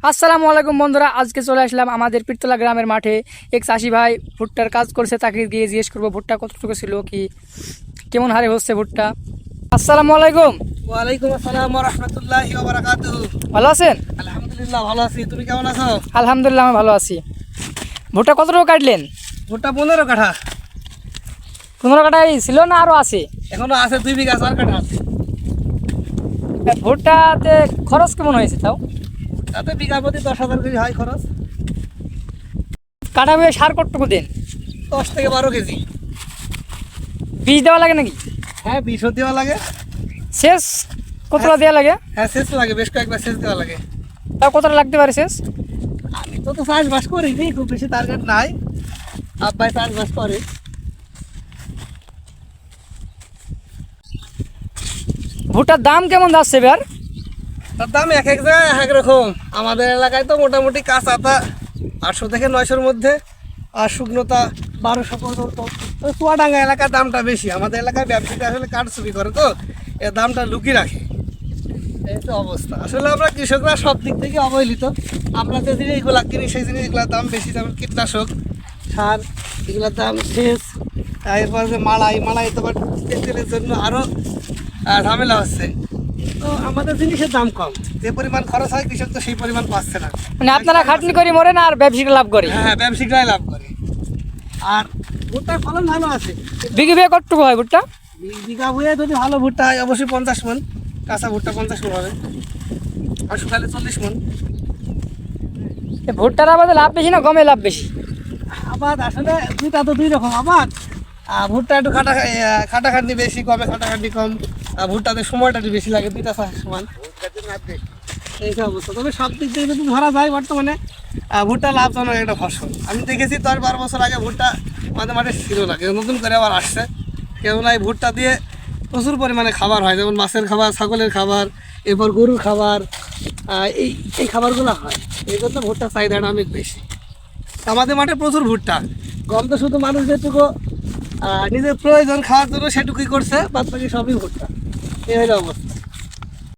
আসসালামু আলাইকুম বন্ধুরা, আজকে চলে আসলাম আমাদের পীরতলা গ্রামের মাঠে। এক চাষি ভাই ভুট্টার কাজ করছে, তাকে গিয়ে জিজ্ঞেস করবো ভুট্টা কতটুকু ছিল, কি কেমন হারে হচ্ছে ভুট্টা। আসসালামু আলাইকুম। ওয়ালাইকুম আসসালাম ওয়া রাহমাতুল্লাহি ওয়া বারাকাতুহু। ভালো আছেন? আলহামদুলিল্লাহ ভালো আছি, তুমি কেমন আছো? আলহামদুলিল্লাহ আমি ভালো আছি। ভুট্টা কতটুকু কাটলেন? ভুট্টা 15 কাঠা। 15 কাঠাই ছিল না আরও আছে? এখনো আছে 2 বিঘা 4 কাঠা আছে। ভুট্টাতে খরচ কেমন হয়েছে তাও? তাতে বিঘা প্রতি 10,000 কেজি হয় খরচ। কাটা বয়ে সার কতটুকু দেন? 10 থেকে 12 কেজি। বীজ দেওয়া লাগে নাকি? হ্যাঁ, বিষও দেওয়া লাগে। শেষ কতটা দেওয়া লাগে? হ্যাঁ, সেচ লাগে, বেশ কয়েকবার সেচ দেওয়া লাগে। তাও কতটা লাগতে পারে শেষ? আমি তো চাষবাস করিনি, খুব বেশি টার্গেট নাই। আব্বাই চাষবাস করে। ভুট্টার দাম কেমন যাচ্ছে এবার? তার দাম এক এক জায়গায় এক এক রকম। আমাদের এলাকায় তো মোটামুটি কাঁচাটা 800 থেকে 900-র মধ্যে, আর শুকনোটা 1200 পর্যন্ত। তো চুয়াডাঙ্গা এলাকার দামটা বেশি। আমাদের এলাকায় ব্যবসায়ী আসলে কারচুপি করে, তো এর দামটা লুকিয়ে রাখে। এই তো অবস্থা। আসলে আমরা কৃষকরা সব দিক থেকে অবহেলিত। আমরা যে জিনিসগুলো কিনি সেই জিনিসগুলোর দাম বেশি, যেমন কীটনাশক, সার, এগুলোর দাম সেচ, এরপর যে মালাই তোমার তেলের জন্য আরও ঝামেলা হচ্ছে। তো আমাদের জিনিসের দাম কম, যে পরিমাণ খরচ হয় কৃষক তো সেই পরিমাণ পাচ্ছে না। মানে আপনারা খাটনি করে মরেন আর ব্যবসায়ীরা লাভ করে? হ্যাঁ, ব্যবসায়িকরাই লাভ করে। আর ভুট্টার ফলন ভালো আছে। বিঘে বিঘে কতটুকু হয় ভুট্টা? বিঘা ভুঁয়ে যদি ভালো ভুট্টা হয় অবশ্যই 50 মণ। কাঁচা ভুট্টা 50 মণ হবে, আর শুকালে 40 মণ। ভুট্টার আবাদে লাভ বেশি না গমে লাভ বেশি? আবাদ আসলে দুইটা তো দুই রকম আবাদ। ভুট্টা একটু খাটাখাটনি বেশি, গমে খাটাখাটনি কম। ভুট্টাতে সময়টা একটু বেশি লাগে, দুইটা সমান। এই সব অবস্থা। তবে সব দিক থেকে যদি ধরা যায় বর্তমানে ভুট্টা লাভজনক একটা ফসল। আমি দেখেছি 10-12 বছর আগে ভুট্টা মাঝে মাঠে ছিল না, কেউ নতুন করে আবার আসছে। কেননা এই ভুট্টা দিয়ে প্রচুর পরিমাণে খাবার হয়, যেমন মাছের খাবার, ছাগলের খাবার, এরপর গরুর খাবার, এই খাবারগুলো হয়। এই জন্য ভুট্টার চাহিদাটা অনেক বেশি। আমাদের মাঠে প্রচুর ভুট্টা। গম তো শুধু মানুষ যেটুকু নিজের প্রয়োজন খাওয়ার জন্য সেটুকুই করছে, বাদ বাকি সবই ভুট্টা। এই হলো অবস্থা।